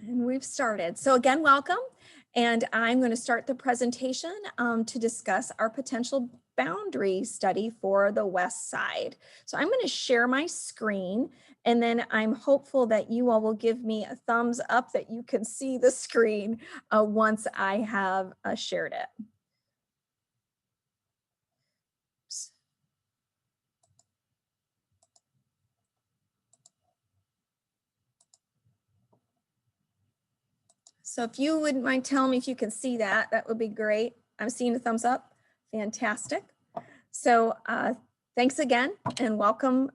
And we've started. So again, welcome. And I'm going to start the presentation to discuss our potential boundary study for the west side. So I'm going to share my screen, and then I'm hopeful that you all will give me a thumbs up that you can see the screen once I have shared it. So if you wouldn't mind telling me if you can see that, that would be great. I'm seeing a thumbs up. Fantastic. So thanks again and welcome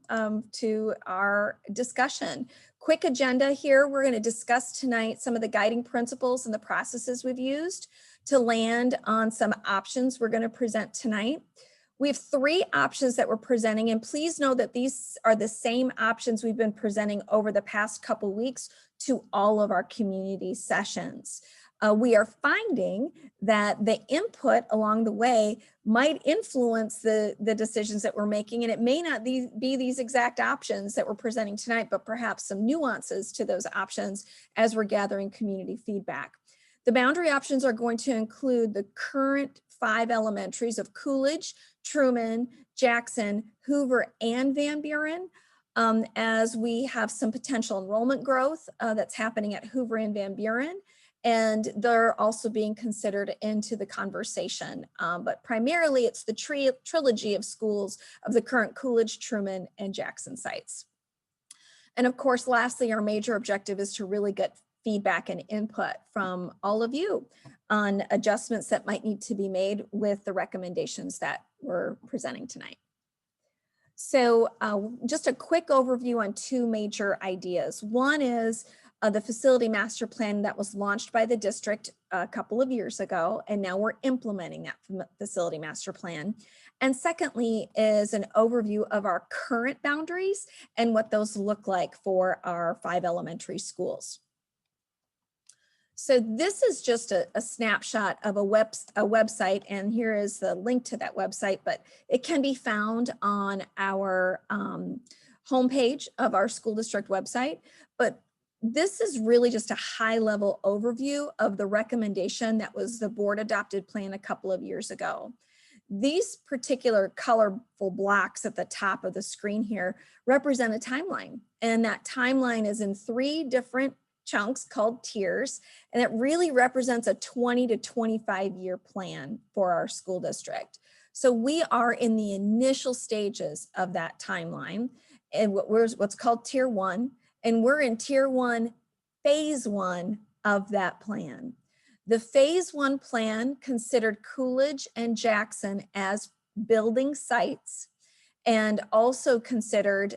to our discussion. Quick agenda here. We're going to discuss tonight some of the guiding principles and the processes we've used to land on some options we're going to present tonight. We have 3 options that we're presenting, and please know that these are the same options we've been presenting over the past couple weeks to all of our community sessions. We are finding that the input along the way might influence the decisions that we're making, and it may not be these exact options that we're presenting tonight, but perhaps some nuances to those options as we're gathering community feedback. The boundary options are going to include the current 5 elementaries of Coolidge, Truman, Jackson, Hoover, and Van Buren. As we have some potential enrollment growth that's happening at Hoover and Van Buren, and they're also being considered into the conversation. But primarily it's the trilogy of schools of the current Coolidge, Truman, and Jackson sites. And of course, lastly, our major objective is to really get feedback and input from all of you on adjustments that might need to be made with the recommendations that we're presenting tonight. So just a quick overview on 2 major ideas. One is the facility master plan that was launched by the district a couple of years ago, and now we're implementing that facility master plan. And secondly is an overview of our current boundaries and what those look like for our 5 elementary schools. So this is just a snapshot of a website, and here is the link to that website, but it can be found on our homepage of our school district website. But this is really just a high-level overview of the recommendation that was the board adopted plan a couple of years ago. These particular colorful blocks at the top of the screen here represent a timeline, and that timeline is in 3 different chunks called tiers, and it really represents a 20 to 25 year plan for our school district. So we are in the initial stages of that timeline, and what's called tier 1, and we're in tier 1, phase 1 of that plan. The phase 1 plan considered Coolidge and Jackson as building sites, and also considered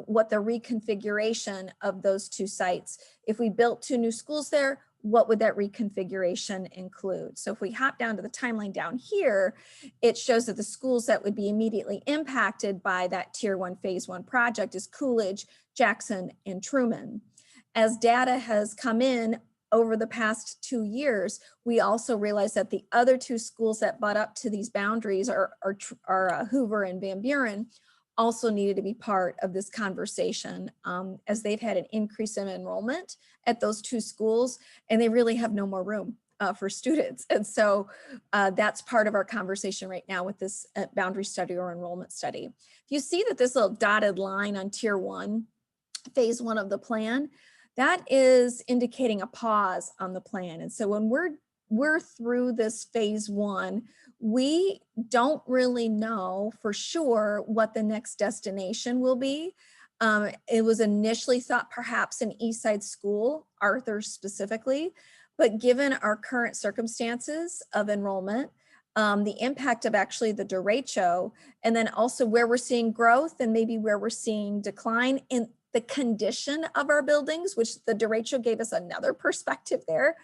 what the reconfiguration of those 2 sites. If we built 2 new schools there, what would that reconfiguration include? So if we hop down to the timeline down here, it shows that the schools that would be immediately impacted by that tier 1 phase 1 project is Coolidge, Jackson, and Truman. As data has come in over the past 2 years, we also realized that the other 2 schools that butt up to these boundaries are Hoover and Van Buren also needed to be part of this conversation as they've had an increase in enrollment at those 2 schools, and they really have no more room for students. And so that's part of our conversation right now with this boundary study or enrollment study. If you see that this little dotted line on tier 1, phase 1 of the plan, that is indicating a pause on the plan. And so when we're through this phase 1, we don't really know for sure what the next destination will be. It was initially thought perhaps an East Side school, Arthur specifically, but given our current circumstances of enrollment, the impact of actually the derecho, and then also where we're seeing growth and maybe where we're seeing decline in the condition of our buildings, which the derecho gave us another perspective there,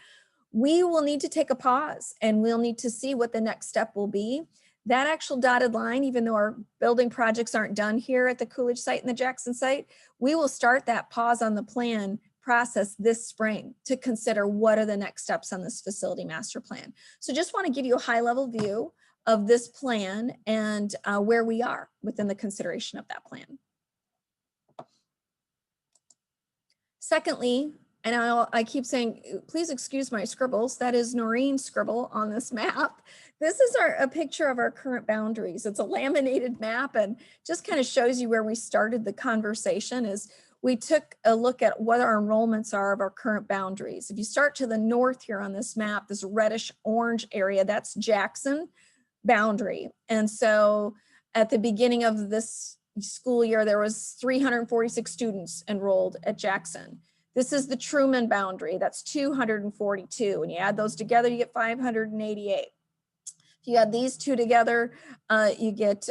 we will need to take a pause and we'll need to see what the next step will be. That actual dotted line, even though our building projects aren't done here at the Coolidge site and the Jackson site, we will start that pause on the plan process this spring to consider what are the next steps on this facility master plan. So just want to give you a high level view of this plan and where we are within the consideration of that plan. Secondly, And I keep saying, please excuse my scribbles. That is Noreen's scribble on this map. This is a picture of our current boundaries. It's a laminated map and just kind of shows you where we started the conversation. Is we took a look at what our enrollments are of our current boundaries. If you start to the north here on this map, this reddish orange area, that's Jackson boundary. And so at the beginning of this school year, there was 346 students enrolled at Jackson. This is the Truman boundary, that's 242. When you add those together, you get 588. If you add these two together, you get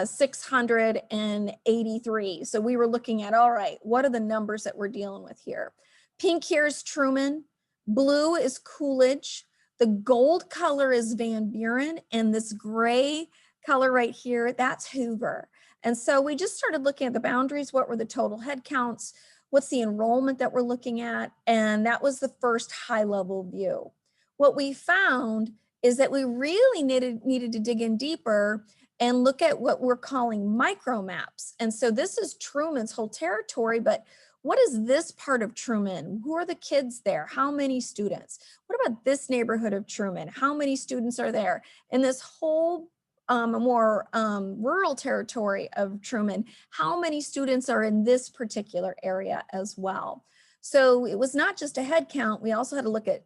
683. So we were looking at, all right, what are the numbers that we're dealing with here? Pink here is Truman, blue is Coolidge, the gold color is Van Buren, and this gray color right here, that's Hoover. And so we just started looking at the boundaries. What were the total head counts? What's the enrollment that we're looking at? And that was the first high level view. What we found is that we really needed to dig in deeper and look at what we're calling micro maps. And so this is Truman's whole territory, but what is this part of Truman? Who are the kids there? How many students? What about this neighborhood of Truman? How many students are there? And this whole more rural territory of Truman, how many students are in this particular area as well? So it was not just a head count. We also had to look at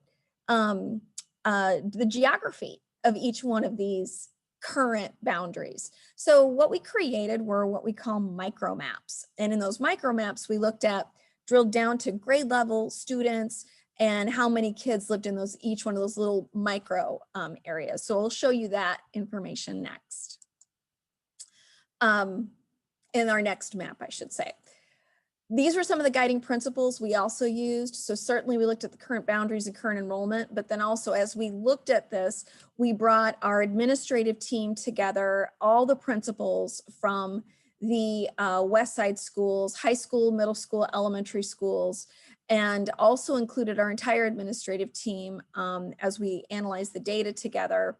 the geography of each one of these current boundaries. So what we created were what we call micro maps. And in those micro maps, we looked at, drilled down to grade level students and how many kids lived in each one of those little micro areas. So I'll show you that information next. In our next map, I should say. These were some of the guiding principles we also used. So certainly we looked at the current boundaries and current enrollment, but then also as we looked at this, we brought our administrative team together, all the principals from the West Side schools, high school, middle school, elementary schools, and also included our entire administrative team as we analyzed the data together.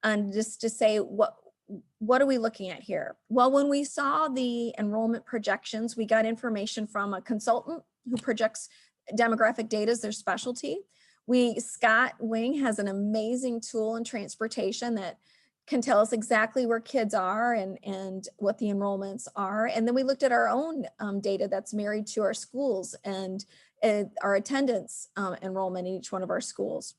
And just to say, what are we looking at here? Well, when we saw the enrollment projections, we got information from a consultant who projects demographic data as their specialty. Scott Wing has an amazing tool in transportation that can tell us exactly where kids are and what the enrollments are. And then we looked at our own data that's married to our schools and our attendance enrollment in each one of our schools.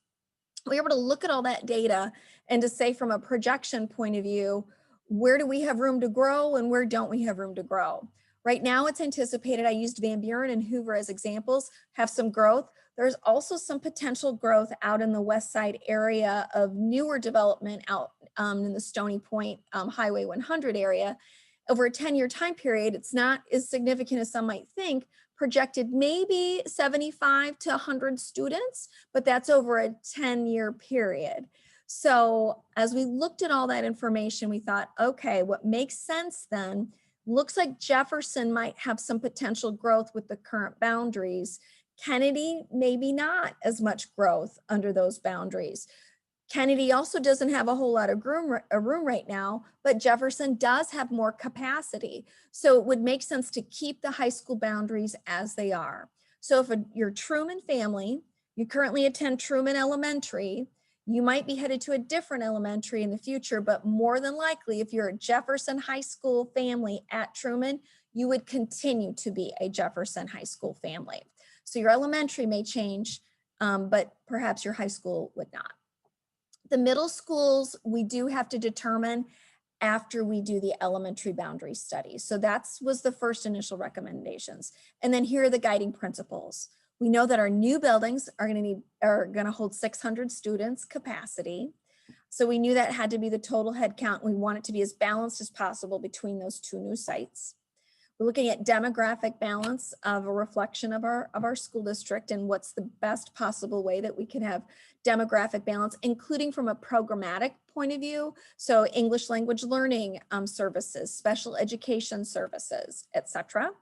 We were able to look at all that data and to say from a projection point of view, where do we have room to grow and where don't we have room to grow? Right now it's anticipated, I used Van Buren and Hoover as examples, have some growth. There's also some potential growth out in the West Side area of newer development out in the Stony Point Highway 100 area. Over a 10-year time period, it's not as significant as some might think, projected maybe 75 to 100 students, but that's over a 10-year period. So as we looked at all that information, we thought, okay, what makes sense then, looks like Jefferson might have some potential growth with the current boundaries. Kennedy, maybe not as much growth under those boundaries. Kennedy also doesn't have a whole lot of room right now, but Jefferson does have more capacity. So it would make sense to keep the high school boundaries as they are. So if you're Truman family, you currently attend Truman Elementary, you might be headed to a different elementary in the future, but more than likely, if you're a Jefferson High School family at Truman, you would continue to be a Jefferson High School family. So your elementary may change, but perhaps your high school would not. The middle schools, we do have to determine after we do the elementary boundary study. So that was the first initial recommendations. And then here are the guiding principles. We know that our new buildings are going to hold 600 students capacity. So we knew that had to be the total head count. We want it to be as balanced as possible between those two new sites. We're looking at demographic balance of a reflection of our school district and what's the best possible way that we can have demographic balance, including from a programmatic point of view. So English language learning services, special education services, etc.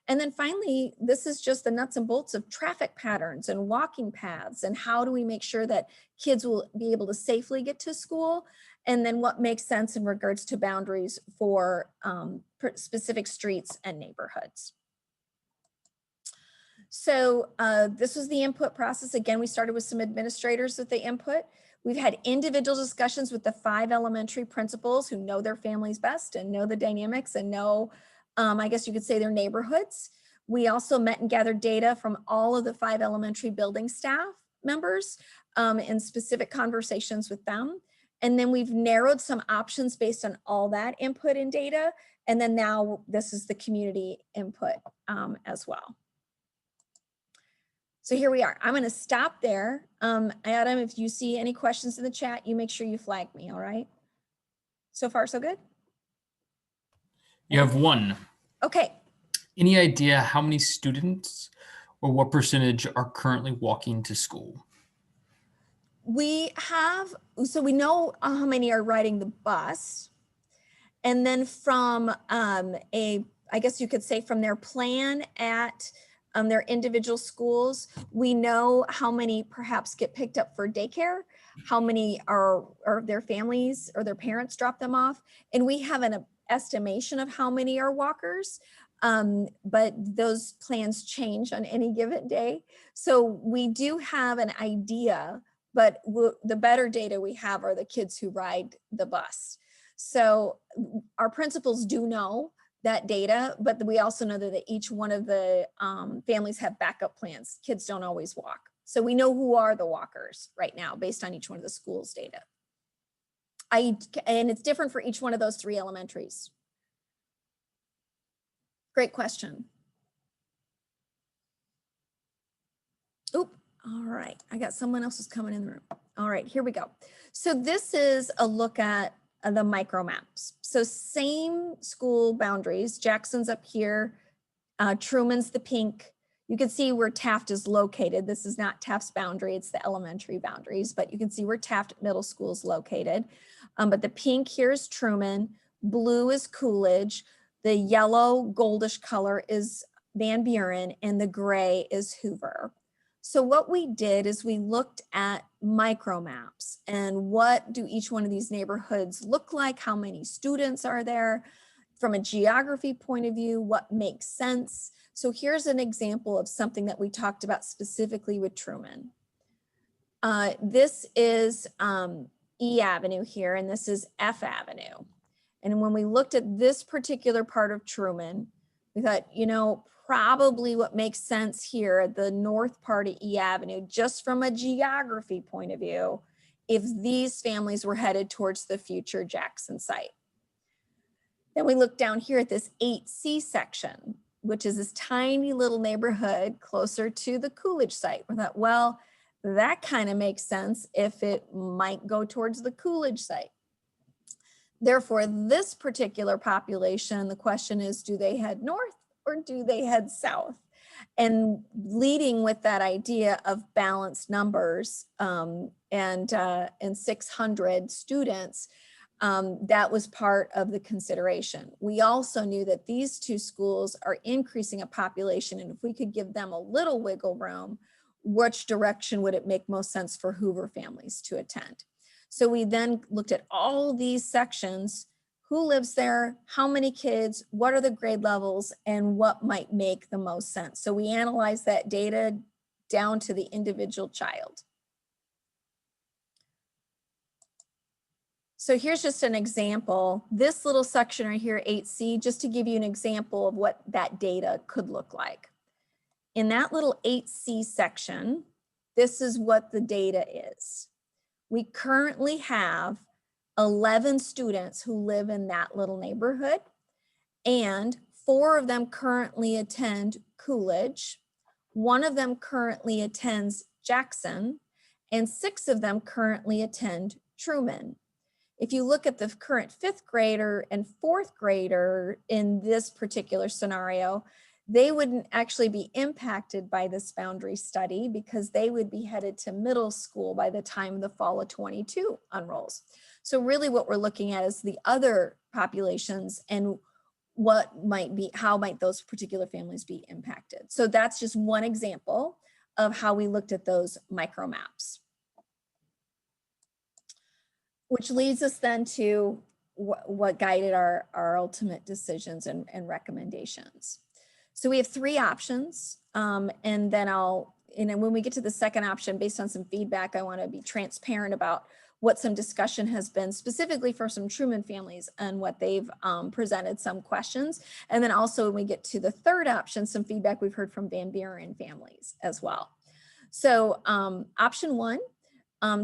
And then finally, this is just the nuts and bolts of traffic patterns and walking paths and how do we make sure that kids will be able to safely get to school, and then what makes sense in regards to boundaries for specific streets and neighborhoods. So this was the input process. Again, we started with some administrators with the input. We've had individual discussions with the 5 elementary principals who know their families best and know the dynamics and know, I guess you could say, their neighborhoods. We also met and gathered data from all of the 5 elementary building staff members in specific conversations with them. And then we've narrowed some options based on all that input and data. And then now this is the community input as well. So here we are. I'm going to stop there. Adam, if you see any questions in the chat, you make sure you flag me, all right? So far, so good? You have one. Okay. Any idea how many students or what percentage are currently walking to school? We have, so we know how many are riding the bus. And then from I guess you could say from their plan at their individual schools, we know how many perhaps get picked up for daycare, how many are their families or their parents drop them off. And we have an estimation of how many are walkers, but those plans change on any given day. So we do have an idea, but the better data we have are the kids who ride the bus. So our principals do know that data, but we also know that each one of the families have backup plans. Kids don't always walk. So we know who are the walkers right now based on each one of the schools' data. And it's different for each one of those 3 elementaries. Great question. Oop, all right. I got someone else who's coming in the room. All right, here we go. So this is a look at the micro maps. So same school boundaries. Jackson's up here. Truman's the pink. You can see where Taft is located. This is not Taft's boundary, it's the elementary boundaries, but you can see where Taft Middle School is located. But the pink here is Truman, blue is Coolidge, the yellow goldish color is Van Buren, and the gray is Hoover. So what we did is we looked at micro maps and what do each one of these neighborhoods look like? How many students are there? From a geography point of view, what makes sense? So here's an example of something that we talked about specifically with Truman. This is E Avenue here, and this is F Avenue. And when we looked at this particular part of Truman, we thought, you know, probably what makes sense here, the north part of E Avenue, just from a geography point of view, if these families were headed towards the future Jackson site. Then we look down here at this 8C section, which is this tiny little neighborhood closer to the Coolidge site. We thought, well, that kind of makes sense if it might go towards the Coolidge site. Therefore, this particular population, the question is, do they head north or do they head south? And leading with that idea of balanced numbers and 600 students, that was part of the consideration. We also knew that these 2 schools are increasing a population, and if we could give them a little wiggle room, which direction would it make most sense for Hoover families to attend? So we then looked at all these sections, who lives there, how many kids, what are the grade levels, and what might make the most sense. So we analyzed that data down to the individual child. So here's just an example. This little section right here, 8C, just to give you an example of what that data could look like. In that little 8C section, this is what the data is. We currently have 11 students who live in that little neighborhood, and 4 of them currently attend Coolidge. 1 of them currently attends Jackson, and 6 of them currently attend Truman. If you look at the current 5th grader and 4th grader in this particular scenario, they wouldn't actually be impacted by this boundary study because they would be headed to middle school by the time the fall of 22 unrolls. So really what we're looking at is the other populations and what might be, how might those particular families be impacted. So that's just one example of how we looked at those micro maps. Which leads us then to what guided our ultimate decisions and recommendations. So we have three options, and then when we get to the second option, based on some feedback, I want to be transparent about what some discussion has been specifically for some Truman families and what they've presented some questions. And then also when we get to the third option, some feedback we've heard from Van Buren families as well. So option one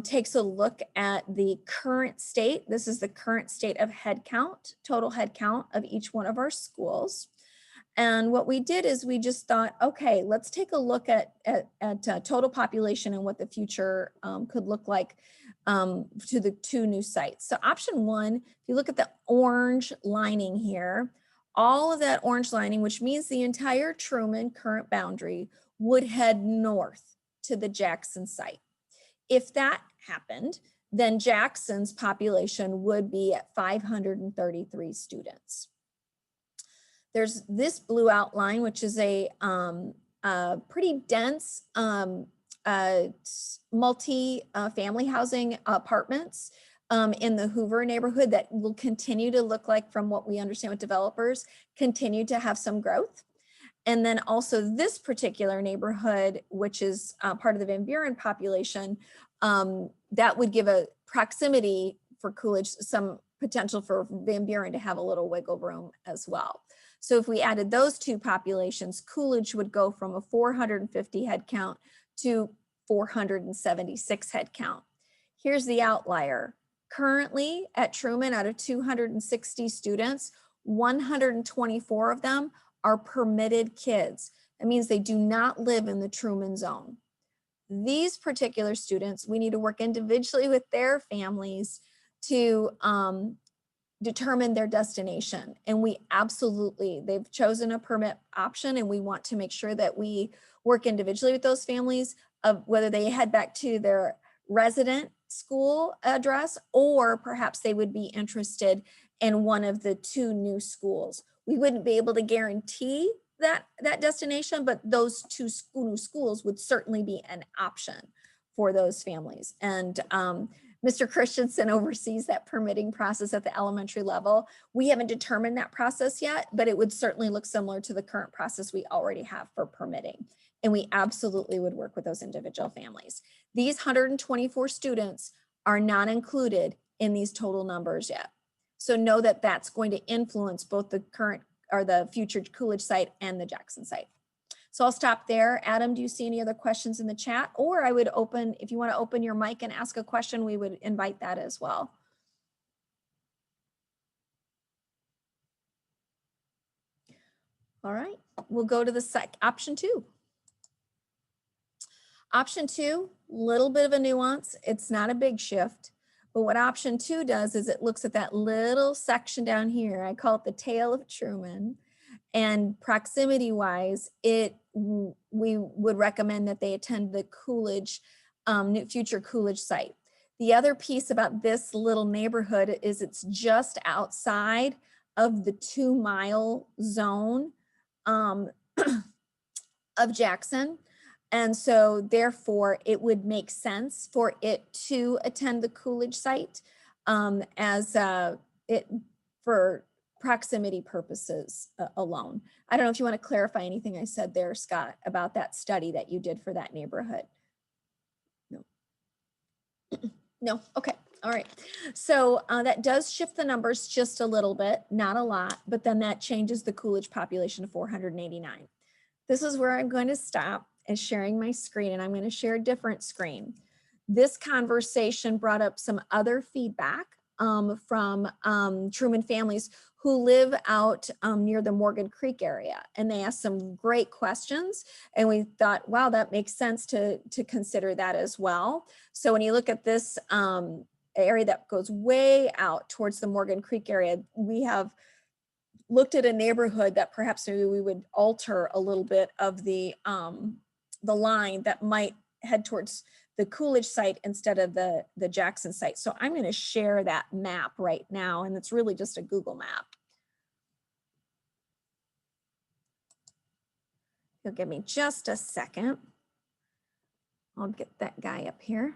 takes a look at the current state. This is the current state of head count, total head count of each one of our schools. And what we did is we just thought, okay, let's take a look at total population and what the future could look like to the two new sites. So option one, if you look at the orange lining here, all of that orange lining, which means the entire Truman current boundary, would head north to the Jackson site. If that happened, then Jackson's population would be at 533 students. There's this blue outline, which is a pretty dense multi-family housing apartments in the Hoover neighborhood that will continue to look like, from what we understand with developers, continue to have some growth. And then also this particular neighborhood, which is part of the Van Buren population, that would give a proximity for Coolidge, some potential for Van Buren to have a little wiggle room as well. So if we added those two populations, Coolidge would go from a 450 head count to 476 head count. Here's the outlier. Currently at Truman, out of 260 students, 124 of them are permitted kids. That means they do not live in the Truman zone. These particular students, we need to work individually with their families to determine their destination. And they've chosen a permit option, and we want to make sure that we work individually with those families of whether they head back to their resident school address, or perhaps they would be interested in one of the two new schools. We wouldn't be able to guarantee that destination, but those two new schools would certainly be an option for those families. And Mr. Christensen oversees that permitting process at the elementary level. We haven't determined that process yet, but it would certainly look similar to the current process we already have for permitting. And we absolutely would work with those individual families. These 124 students are not included in these total numbers yet. So know that that's going to influence both the current or the future Coolidge site and the Jackson site. So I'll stop there. Adam, do you see any other questions in the chat? Or I would open, if you want to open your mic and ask a question, we would invite that as well. All right, we'll go to the option two. Option two, little bit of a nuance. It's not a big shift, but what option two does is it looks at that little section down here. I call it the tail of Truman. And proximity wise, we would recommend that they attend the Coolidge, future Coolidge site. The other piece about this little neighborhood is it's just outside of the 2-mile zone of Jackson. And so therefore it would make sense for it to attend the Coolidge site for proximity purposes alone. I don't know if you want to clarify anything I said there, Scott, about that study that you did for that neighborhood. No. No, okay, all right. So that does shift the numbers just a little bit, not a lot, but then that changes the Coolidge population to 489. This is where I'm going to stop and sharing my screen, and I'm going to share a different screen. This conversation brought up some other feedback from Truman families who live out near the Morgan Creek area, and they asked some great questions, and we thought, wow, that makes sense to consider that as well. So when you look at this area that goes way out towards the Morgan Creek area, we have looked at a neighborhood that perhaps maybe we would alter a little bit of the line that might head towards the Coolidge site instead of the Jackson site. So I'm going to share that map right now, and it's really just a Google map. You'll give me just a second. I'll get that guy up here.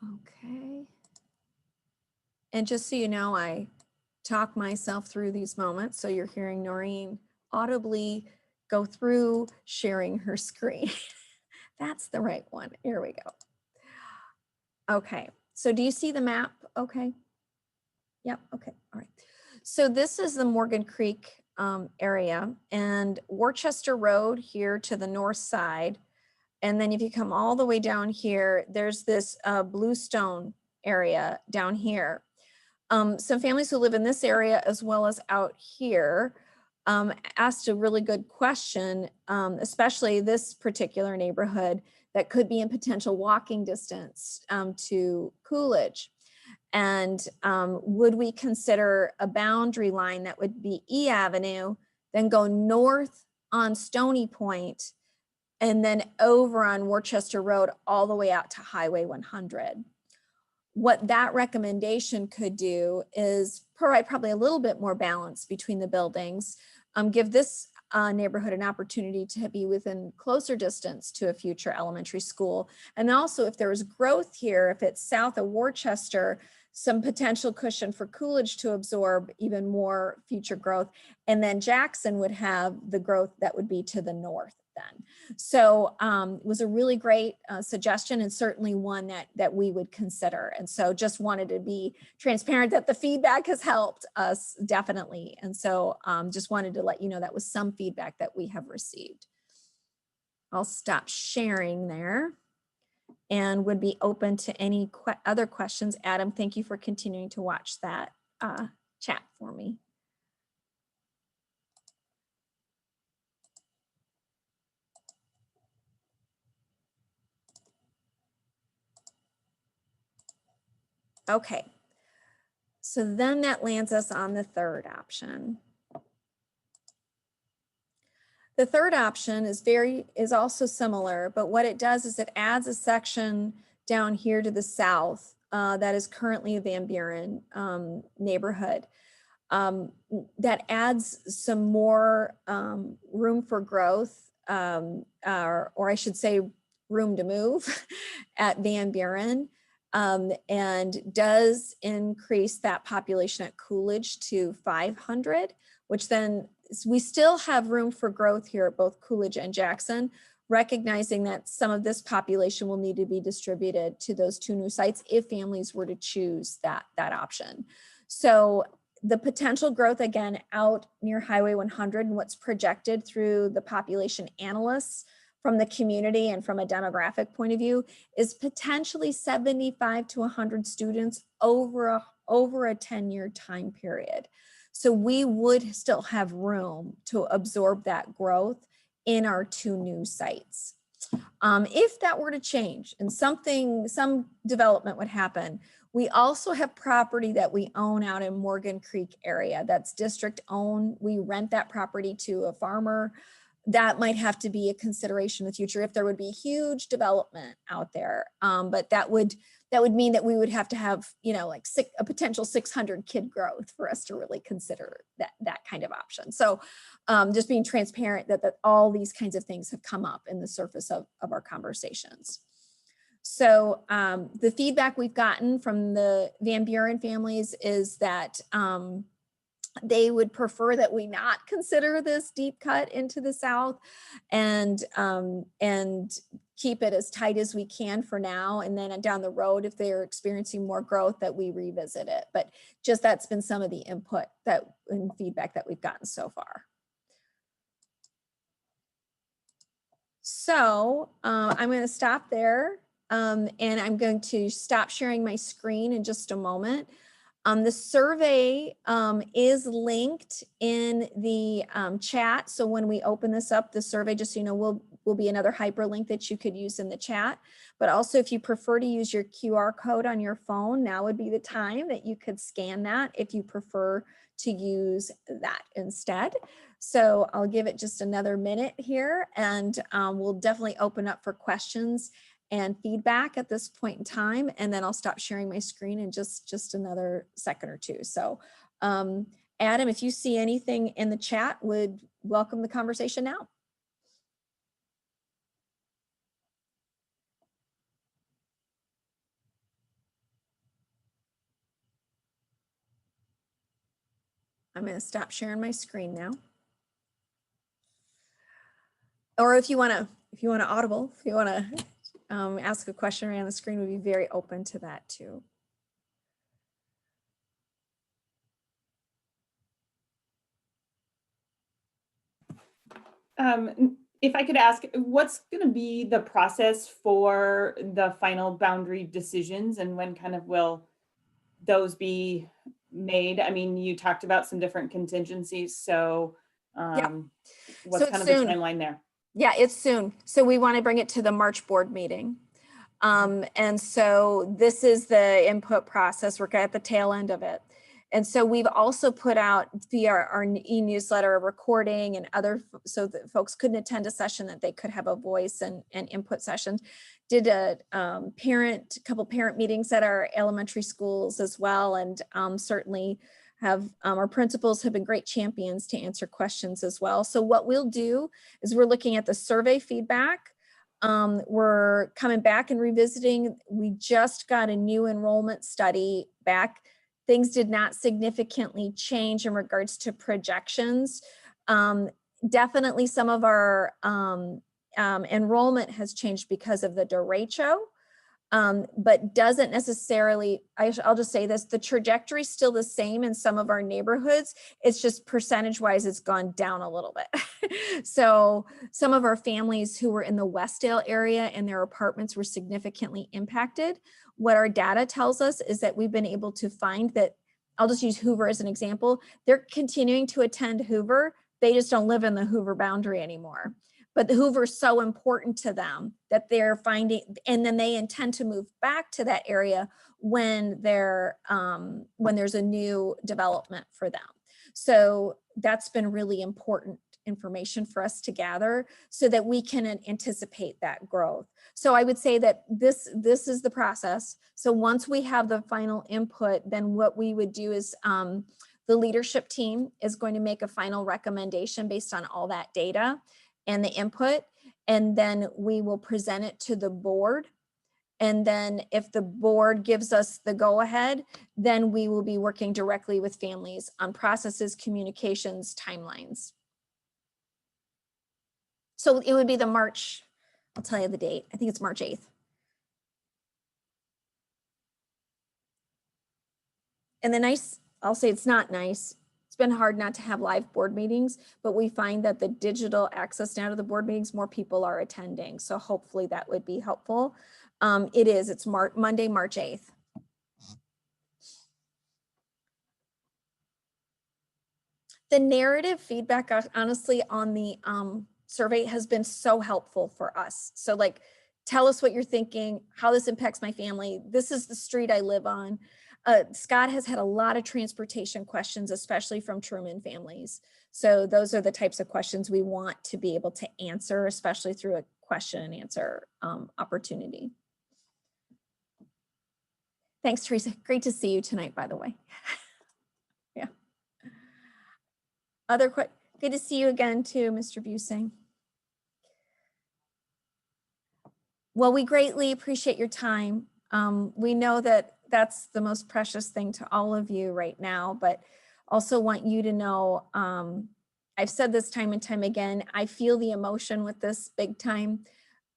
Okay. And just so you know, I talk myself through these moments. So you're hearing Noreen audibly go through sharing her screen. That's the right one. Here we go. Okay, so do you see the map? Okay. Yep, okay, all right. So this is the Morgan Creek area, and Worcester Road here to the north side. And then if you come all the way down here, there's this Bluestone area down here. Some families who live in this area as well as out here asked a really good question, especially this particular neighborhood that could be in potential walking distance to Coolidge. And would we consider a boundary line that would be E Avenue, then go north on Stony Point, and then over on Worcester Road all the way out to Highway 100? What that recommendation could do is provide probably a little bit more balance between the buildings, give this neighborhood an opportunity to be within closer distance to a future elementary school. And also if there is growth here, if it's south of Worcester, some potential cushion for Coolidge to absorb even more future growth. And then Jackson would have the growth that would be to the north then. So it was a really great suggestion, and certainly one that we would consider. And so just wanted to be transparent that the feedback has helped us definitely. And so just wanted to let you know that was some feedback that we have received. I'll stop sharing there and would be open to any other questions. Adam, thank you for continuing to watch that chat for me. Okay, so then that lands us on the third option. The third option is also similar, but what it does is it adds a section down here to the south that is currently a Van Buren neighborhood. That adds some more room for growth, or I should say room to move at Van Buren, and does increase that population at Coolidge to 500, which then we still have room for growth here at both Coolidge and Jackson, recognizing that some of this population will need to be distributed to those two new sites if families were to choose that option. So the potential growth again out near Highway 100 and what's projected through the population analysts from the community and from a demographic point of view is potentially 75 to 100 students over a 10-year time period. So we would still have room to absorb that growth in our two new sites. If that were to change and some development would happen, we also have property that we own out in Morgan Creek area that's district owned. We rent that property to a farmer. That might have to be a consideration in the future if there would be huge development out there. But that would mean that we would have to have, like a potential 600 kid growth for us to really consider that kind of option. So just being transparent that all these kinds of things have come up in the surface of our conversations. So the feedback we've gotten from the Van Buren families is that they would prefer that we not consider this deep cut into the south and keep it as tight as we can for now. And then down the road, if they're experiencing more growth, that we revisit it. But just that's been some of the input and feedback that we've gotten so far. So I'm going to stop there and I'm going to stop sharing my screen in just a moment. The survey is linked in the chat. So when we open this up, the survey, just so you know, will be another hyperlink that you could use in the chat. But also if you prefer to use your QR code on your phone, now would be the time that you could scan that if you prefer to use that instead. So I'll give it just another minute here and we'll definitely open up for questions and feedback at this point in time, and then I'll stop sharing my screen in just another second or two. So Adam, if you see anything in the chat, would welcome the conversation now. I'm going to stop sharing my screen now. Or if you want to audible, if you want to ask a question around the screen, we'd be very open to that too. If I could ask, what's going to be the process for the final boundary decisions, and when kind of will those be made? I mean, you talked about some different contingencies, so what's So kind of soon. the timeline there? Yeah, it's soon. So we want to bring it to the March board meeting. And so this is the input process. We're at the tail end of it. And so we've also put out via our e-newsletter a recording and other, so that folks couldn't attend a session, that they could have a voice and input sessions. Did a couple parent meetings at our elementary schools as well. And certainly have our principals have been great champions to answer questions as well. So what we'll do is we're looking at the survey feedback. We're coming back and revisiting. We just got a new enrollment study back. Things did not significantly change in regards to projections. Definitely some of our enrollment has changed because of the derecho, but doesn't necessarily, I'll just say this, the trajectory is still the same in some of our neighborhoods. It's just percentage wise, it's gone down a little bit. So some of our families who were in the Westdale area and their apartments were significantly impacted. What our data tells us is that we've been able to find that, I'll just use Hoover as an example, they're continuing to attend Hoover, they just don't live in the Hoover boundary anymore. But the Hoover is so important to them that they're finding, and then they intend to move back to that area when there's a new development for them. So that's been really important information for us to gather so that we can anticipate that growth. So I would say that this is the process. So once we have the final input, then what we would do is the leadership team is going to make a final recommendation based on all that data and the input, and then we will present it to the board. And then if the board gives us the go ahead, then we will be working directly with families on processes, communications, timelines. So it would be the March, I'll tell you the date, I think it's March 8th. And the nice, I'll say it's not nice, it's been hard not to have live board meetings, but we find that the digital access now to the board meetings, more people are attending. So hopefully that would be helpful. It is, it's Monday, March 8th. The narrative feedback, honestly, on the survey has been so helpful for us. So like, tell us what you're thinking, how this impacts my family. This is the street I live on. Scott has had a lot of transportation questions, especially from Truman families. So those are the types of questions we want to be able to answer, especially through a question and answer opportunity. Thanks, Teresa. Great to see you tonight, by the way. Yeah. Good to see you again too, Mr. Busing. Well, we greatly appreciate your time. We know that that's the most precious thing to all of you right now, but also want you to know, I've said this time and time again, I feel the emotion with this big time.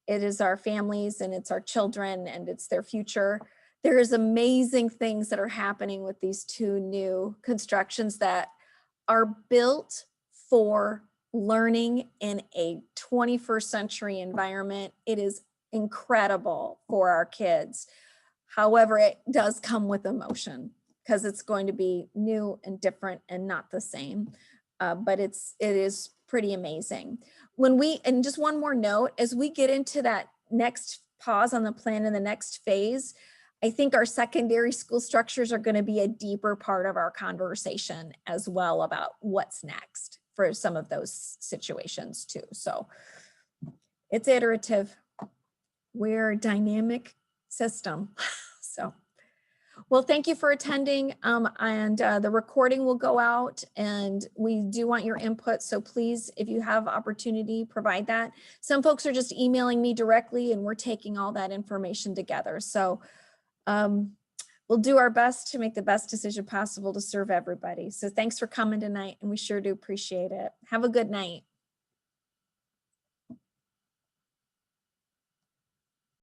It is our families and it's our children and it's their future. There is amazing things that are happening with these two new constructions that are built for learning in a 21st century environment. It is incredible for our kids. However, it does come with emotion because it's going to be new and different and not the same. But it is pretty amazing. And just one more note, as we get into that next pause on the plan in the next phase, I think our secondary school structures are going to be a deeper part of our conversation as well about what's next for some of those situations too. So it's iterative. We're a dynamic system. So, well, thank you for attending. And the recording will go out and we do want your input. So please, if you have opportunity, provide that. Some folks are just emailing me directly and we're taking all that information together. So we'll do our best to make the best decision possible to serve everybody. So thanks for coming tonight, and we sure do appreciate it. Have a good night.